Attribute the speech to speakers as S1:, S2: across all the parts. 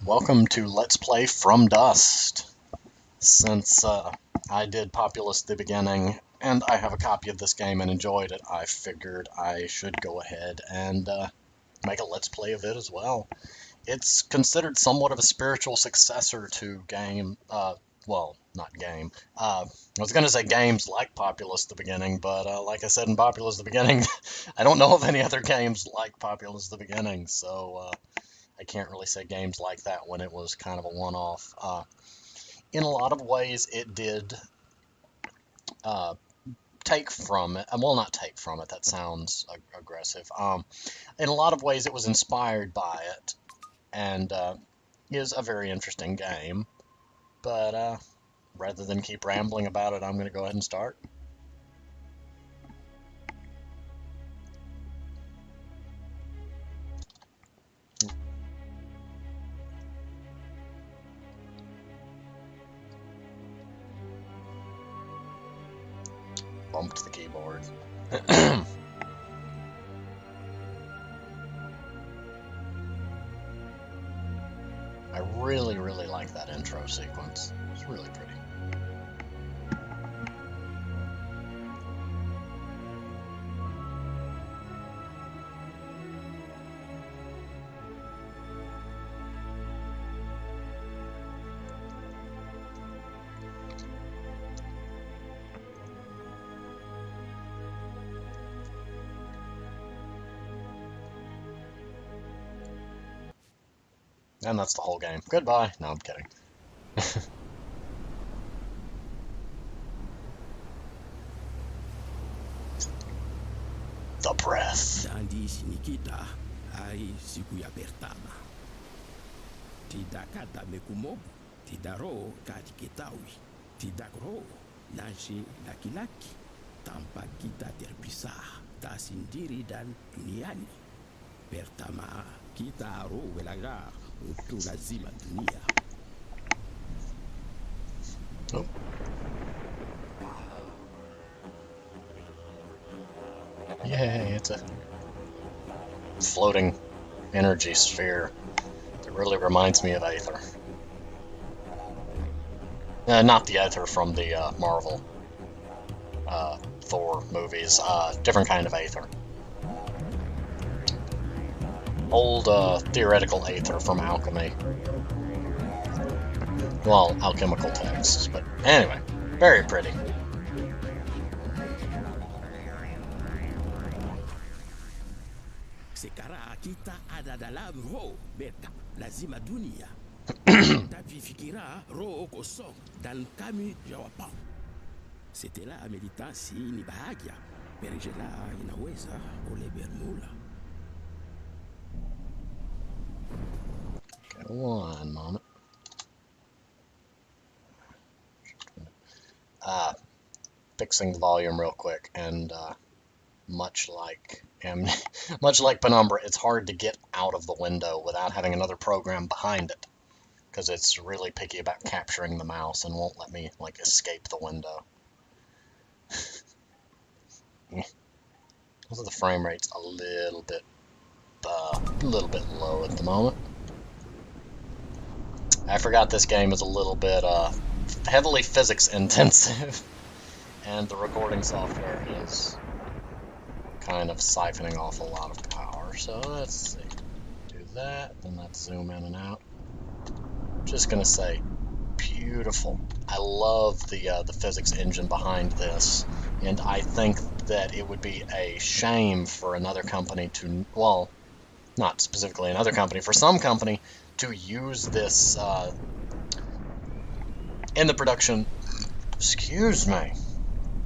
S1: Welcome to Let's Play From Dust. Since I did Populous at the beginning, and I have a copy of this game and enjoyed it, I figured I should go ahead and make a Let's Play of it as well. It's considered somewhat of a spiritual successor to game, well, not game. I was going to say games like Populous at the beginning, but like I said in Populous at the beginning, I don't know of any other games like Populous at the beginning, so I can't really say games like that when it was kind of a one-off. In a lot of ways, it did take from it. Well, not take from it. That sounds aggressive. In a lot of ways, it was inspired by it, and is a very interesting game. But rather than keep rambling about it, I'm going to go ahead and start. Bumped the keyboard. I really, really like that intro sequence. It's really pretty. And that's the whole game. Goodbye. No, I'm kidding. The breath.
S2: Dandis Nikita ai siku ya Bertama. Tidak kata mekumobu, tidak roh kati ketahui, tidak roh nasi laki-laki. Tanpa kita terpisah, tak sendiri dan duniani. Pertama, kita roh belajar untuk lazima dunia.
S1: Oh. Yay, it's a floating energy sphere. It really reminds me of Aether. Not the Aether from the Marvel Thor movies. Different kind of Aether. Old theoretical Aether from alchemy. Well, alchemical texts, but anyway, very pretty.
S2: Sekarang kita ada dalam roh beta lazima dunia. Tapi fikira roh kosong dan kami jawab. Setelah meditasi ni bahagia, berjela inaweza oleh bermula.
S1: Okay, one moment. Fixing the volume real quick, and much like Penumbra, it's hard to get out of the window without having another program behind it, because it's really picky about capturing the mouse and won't let me like escape the window. Also, the frame rate's a little bit low at the moment. I forgot this game is a little bit heavily physics intensive, and the recording software is kind of siphoning off a lot of power. So let's see. Do that, then let's zoom in and out. Just gonna say, beautiful. I love the physics engine behind this, and I think that it would be a shame for another company to, well, not specifically another company, for some company to use this in the production. Excuse me.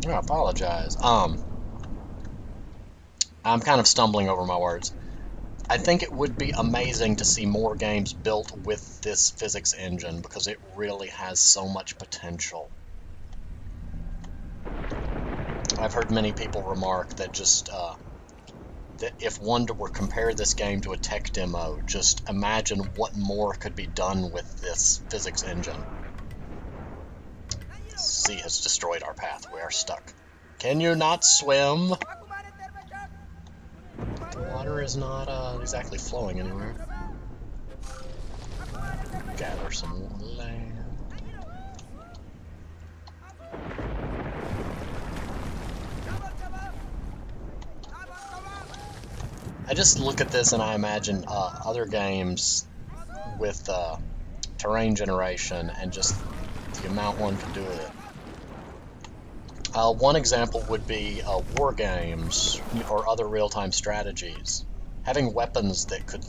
S1: I apologize. I'm kind of stumbling over my words. I think it would be amazing to see more games built with this physics engine, because it really has so much potential. I've heard many people remark that just that if one were to compare this game to a tech demo, just imagine what more could be done with this physics engine. Sea has destroyed our path. We are stuck. Can you not swim? The water is not exactly flowing anywhere. gather some land. I just look at this and I imagine other games with terrain generation and just the amount one can do with it. One example would be war games or other real-time strategies. Having weapons that could,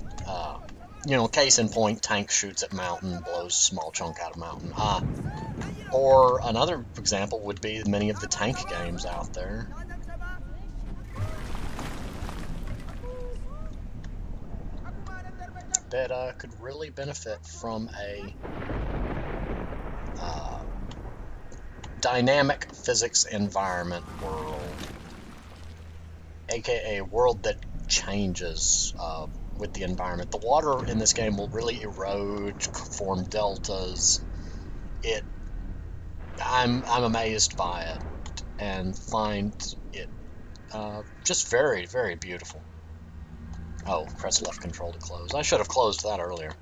S1: case in point, tank shoots at mountain, blows a small chunk out of mountain. Or another example would be many of the tank games out there. That could really benefit from a dynamic physics environment world, aka a world that changes with the environment. The water in this game will really erode, form deltas. I'm amazed by it and find it just very, very beautiful. Oh, press left control to close. I should have closed that earlier.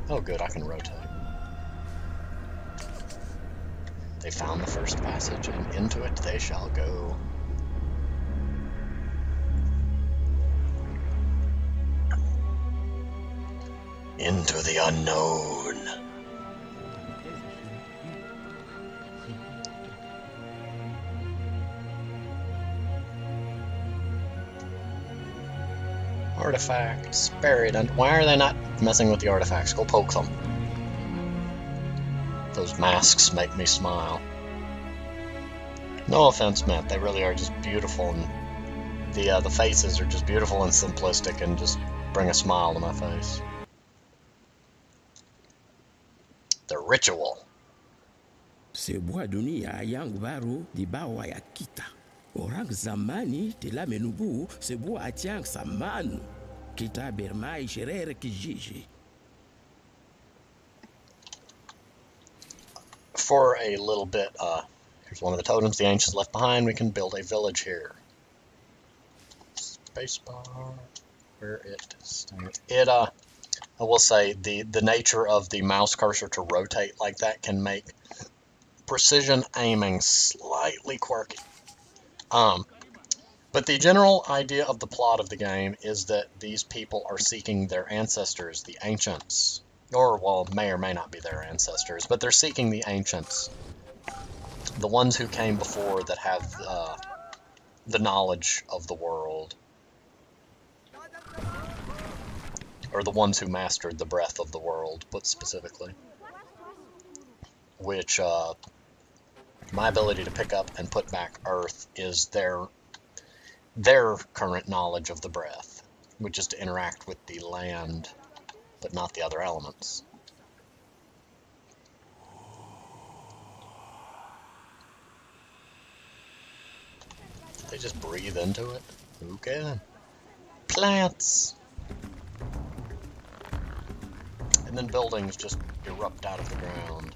S1: Oh good, I can rotate. They found the first passage, and into it they shall go. Into the unknown. Artifacts buried under. Why are they not messing with the artifacts? Go poke them. Those masks make me smile. No offense meant. They really are just beautiful, and the faces are just beautiful and simplistic, and just bring a smile to my face. The ritual.
S2: Sebuah dunia yang baru di bawah ya kita. Orang zamani telah menunggu sebuah yang samanu. Kita bermain sherehe kijiji.
S1: For a little bit, here's one of the totems the ancients left behind. We can build a village here. Spacebar, where it stands. I will say, the nature of the mouse cursor to rotate like that can make precision aiming slightly quirky. But the general idea of the plot of the game is that these people are seeking their ancestors, the ancients. Or, well, may or may not be their ancestors, but they're seeking the ancients. The ones who came before that have the knowledge of the world. Or the ones who mastered the breath of the world, put specifically. Which, my ability to pick up and put back Earth is their current knowledge of the breath, which is to interact with the land, but not the other elements. Did they just breathe into it? Who can? Plants! And then buildings just erupt out of the ground.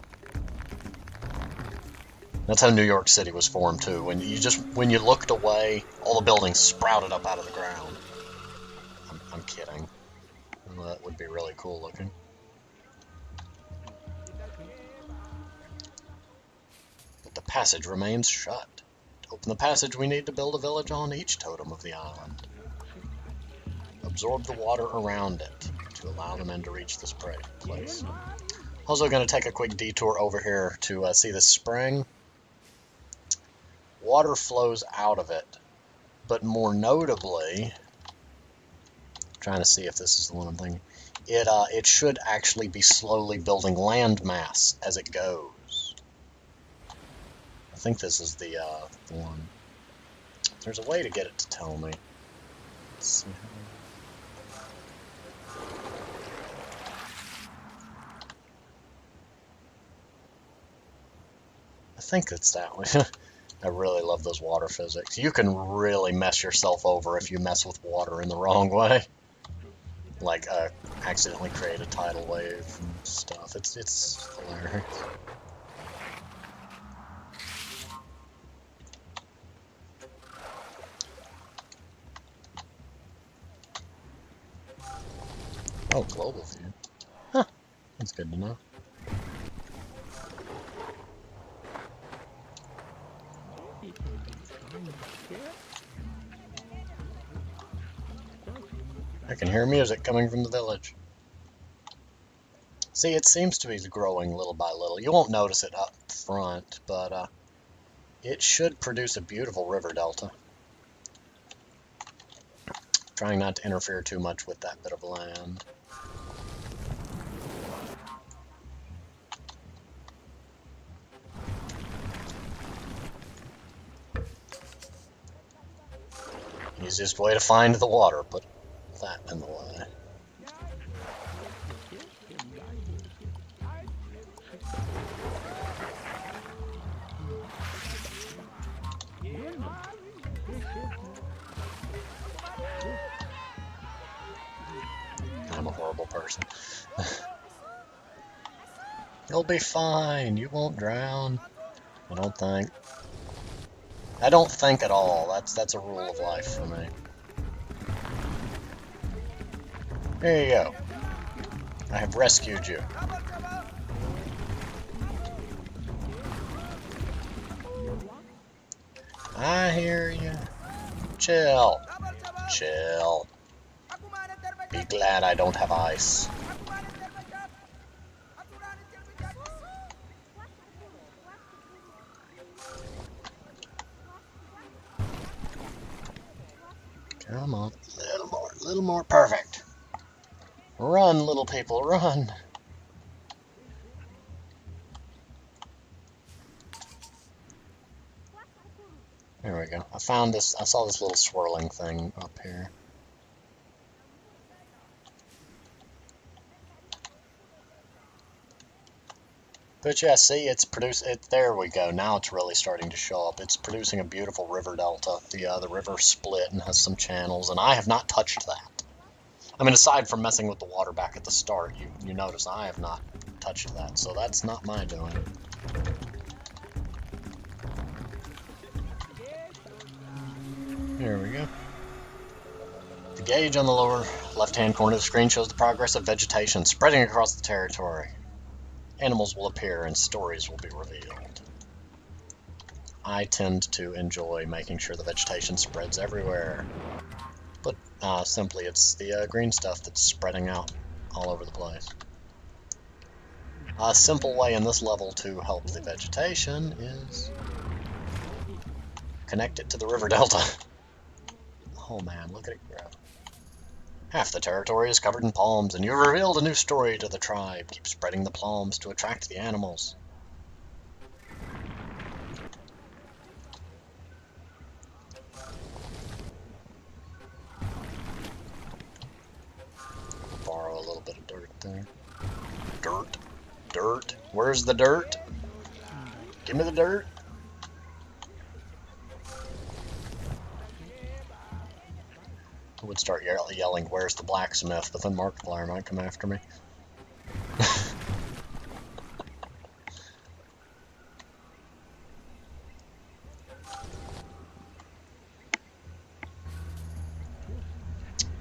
S1: That's how New York City was formed too. When you looked away, all the buildings sprouted up out of the ground. I'm kidding. Well, that would be really cool looking. But the passage remains shut. To open the passage, we need to build a village on each totem of the island. Absorb the water around it to allow the men to reach this place. Also going to take a quick detour over here to see this spring. Water flows out of it, but more notably, trying to see if this is the one I'm thinking, it should actually be slowly building land mass as it goes. I think this is the one. There's a way to get it to tell me. Let's see how. I think it's that way. I really love those water physics. You can really mess yourself over if you mess with water in the wrong way. Like, accidentally create a tidal wave and stuff. It's hilarious. Oh, global view. Huh. That's good to know. I can hear music coming from the village. See, it seems to be growing little by little. You won't notice it up front, but it should produce a beautiful river delta. Trying not to interfere too much with that bit of land. Easiest way to find the water, put that in the way. I'm a horrible person. You'll be fine. You won't drown. I don't think. I don't think at all. That's a rule of life for me. There you go. I have rescued you. I hear you. Chill. Chill. Be glad I don't have ice. Come on, a little more perfect. Run, little people, run. There we go. I saw this little swirling thing up here. But yeah, see, there we go. Now it's really starting to show up. It's producing a beautiful river delta. The river split and has some channels, and I have not touched that. I mean, aside from messing with the water back at the start, you notice I have not touched that, so that's not my doing. There we go. The gauge on the lower left-hand corner of the screen shows the progress of vegetation spreading across the territory. Animals will appear and stories will be revealed. I tend to enjoy making sure the vegetation spreads everywhere. But simply it's the green stuff that's spreading out all over the place. A simple way in this level to help the vegetation is connect it to the river delta. Oh man, look at it grow. Half the territory is covered in palms, and you've revealed a new story to the tribe. Keep spreading the palms to attract the animals. Borrow a little bit of dirt there. Dirt. Dirt. Where's the dirt? Give me the dirt. I would start yelling, where's the blacksmith? But then Markiplier might come after me.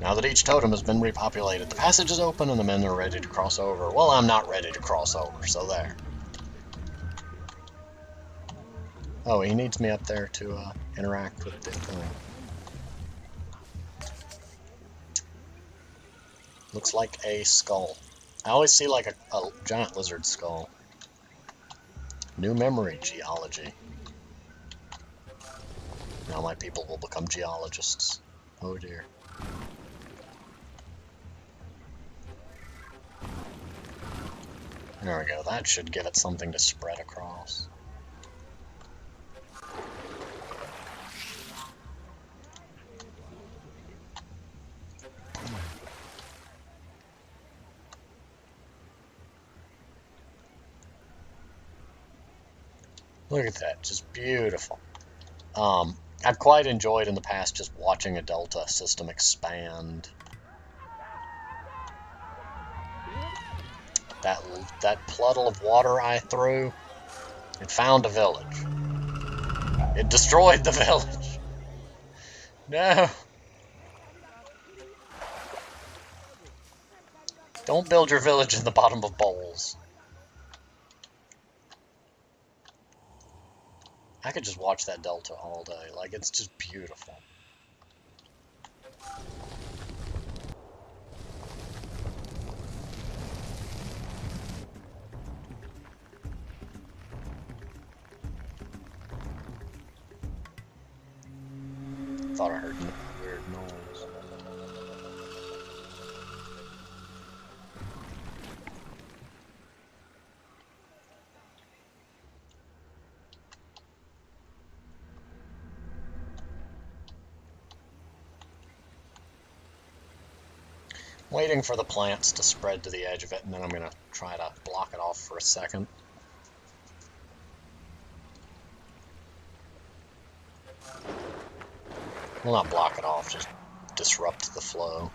S1: Now that each totem has been repopulated, the passage is open and the men are ready to cross over. Well, I'm not ready to cross over, so there. Oh, he needs me up there to interact with the thing. Looks like a skull. I always see like a giant lizard skull. New memory, geology. Now my people will become geologists. Oh dear. There we go. That should give it something to spread across. Look at that, just beautiful. I've quite enjoyed in the past just watching a delta system expand. That puddle of water I threw, it found a village. It destroyed the village. No. Don't build your village in the bottom of bowls. I could just watch that delta all day. Like, it's just beautiful. Thought I heard weird noise. Waiting for the plants to spread to the edge of it, and then I'm going to try to block it off for a second. Well, not block it off, just disrupt the flow.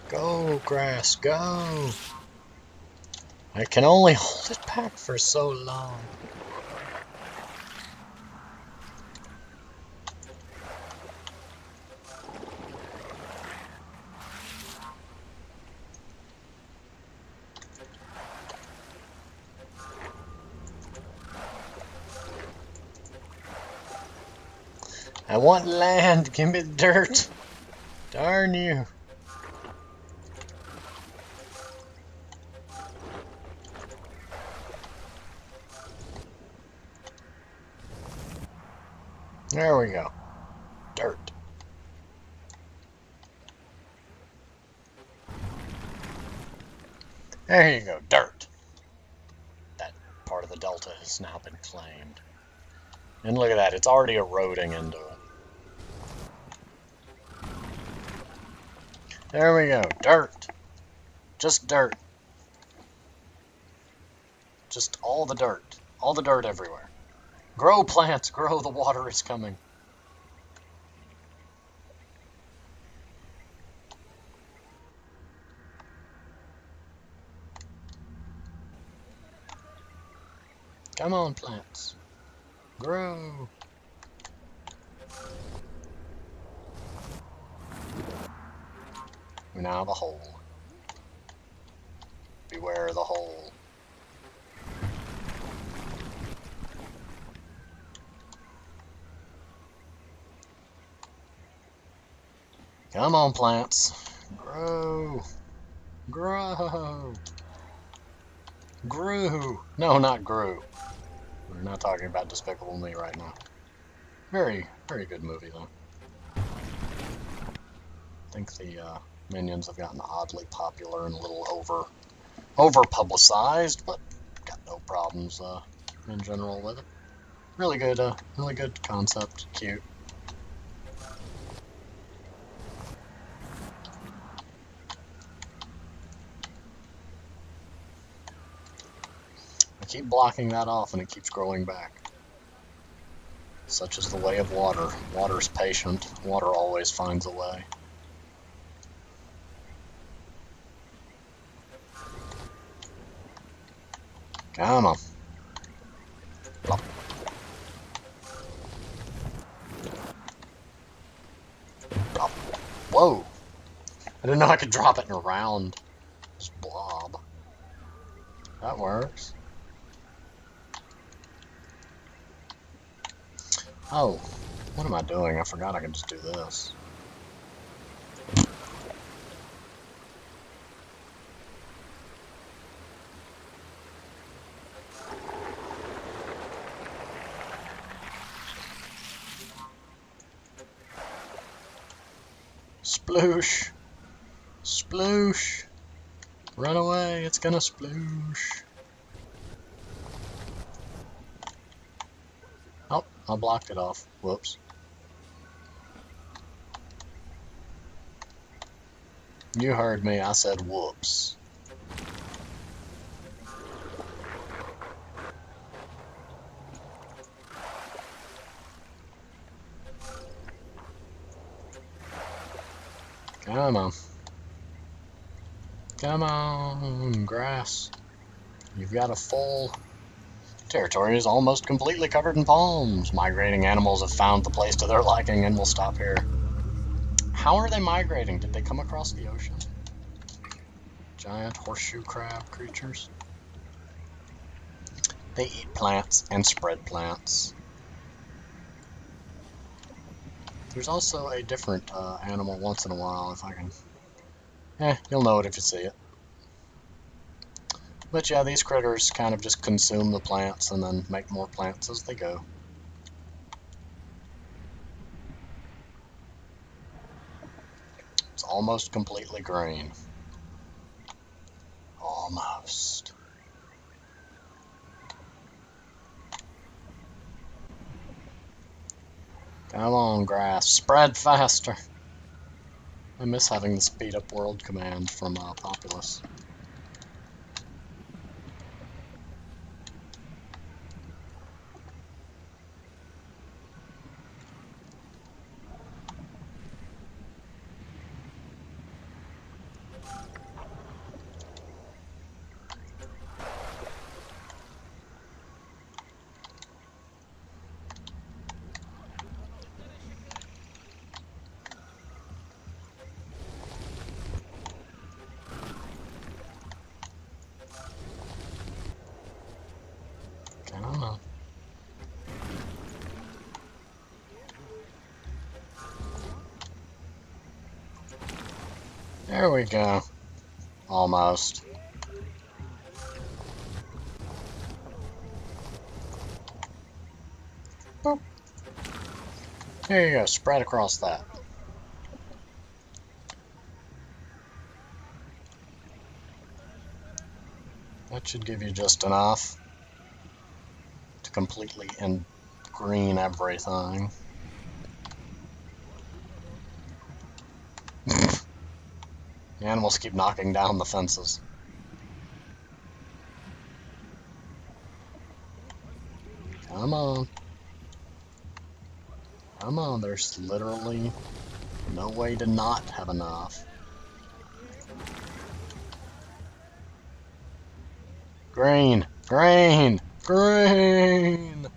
S1: Go, grass, go! I can only hold it back for so long. I want land, give me dirt. Darn you. There we go. Dirt. There you go, dirt. That part of the delta has now been claimed. And look at that, it's already eroding into it. There we go, dirt. Just dirt. Just all the dirt. All the dirt everywhere. Grow plants, grow, the water is coming. Come on, plants. Grow. We now have a hole. Beware the hole. Come on, plants. Grow. Grow. Grew. No, not grew. We're not talking about Despicable Me right now. Very, very good movie, though. I think the Minions have gotten oddly popular and a little over-publicized, but got no problems in general with it. Really good concept. Cute. I keep blocking that off and it keeps growing back. Such is the way of water. Water's patient. Water always finds a way. Come on. Plop. Plop. Whoa! I didn't know I could drop it in a round. Just blob. That works. Oh, what am I doing? I forgot I can just do this. Sploosh! Sploosh! Run away, it's gonna sploosh! Oh, I blocked it off. Whoops. You heard me, I said whoops. Come on. Come on, grass. You've got a full Territory is almost completely covered in palms. Migrating animals have found the place to their liking and will stop here. How are they migrating? Did they come across the ocean? Giant horseshoe crab creatures. They eat plants and spread plants. There's also a different animal once in a while, if I can... you'll know it if you see it. But yeah, these critters kind of just consume the plants and then make more plants as they go. It's almost completely green. Almost. Come on, grass. Spread faster. I miss having the speed up world command from Populous. There we go. Almost. Boop. There you go, spread across that. That should give you just enough to completely green everything. The animals keep knocking down the fences. Come on. Come on, there's literally no way to not have enough. Green! Green! Green!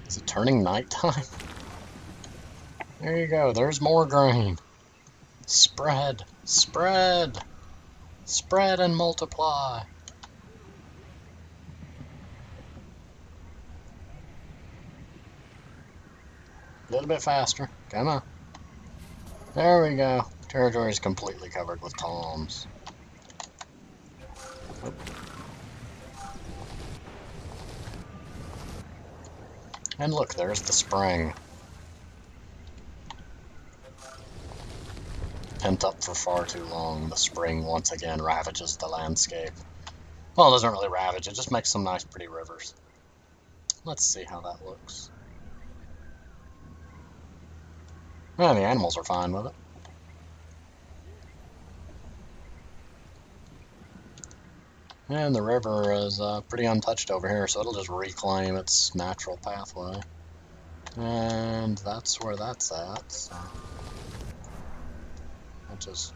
S1: Is it turning nighttime? There you go, there's more grain. Spread, spread, spread and multiply. A little bit faster, come on. There we go. Territory is completely covered with palms. And look, there's the spring. Pent up for far too long, the spring once again ravages the landscape. Well, it doesn't really ravage, it just makes some nice pretty rivers. Let's see how that looks. Yeah, the animals are fine with it. And the river is pretty untouched over here, so it'll just reclaim its natural pathway. And that's where that's at, so... I'll just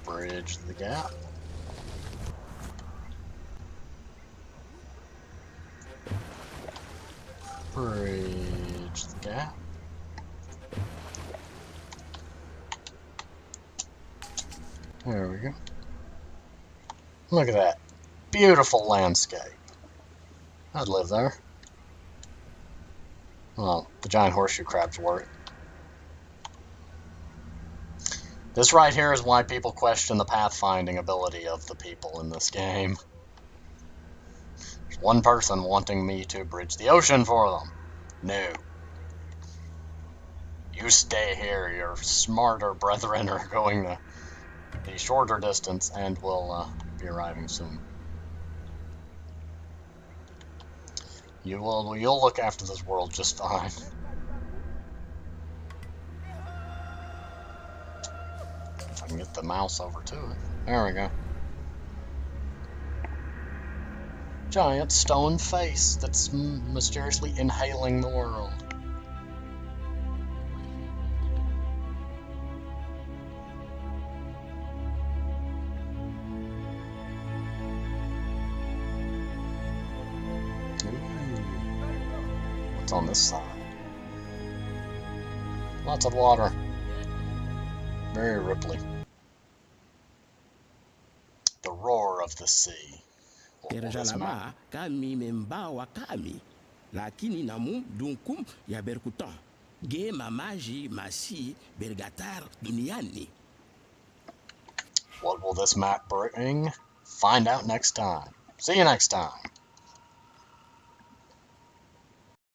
S1: bridge the gap. Bridge the gap. There we go. Look at that. Beautiful landscape. I'd live there. Well, the giant horseshoe crab's worth it. This right here is why people question the pathfinding ability of the people in this game. There's one person wanting me to bridge the ocean for them. No. You stay here. Your smarter brethren are going to the shorter distance and will be arriving soon. You'll look after this world just fine. If I can get the mouse over to it. There we go. Giant stone face that's mysteriously inhaling the world. What's on this side? Lots of water. Very ripply. The roar of the sea. What will this map?
S2: Terjalama kami membawa kami, lakini namu dunkum ya berkutan. Ge mamaji masi bergatar duniani.
S1: What will this map bring? Find out next time. See you next time.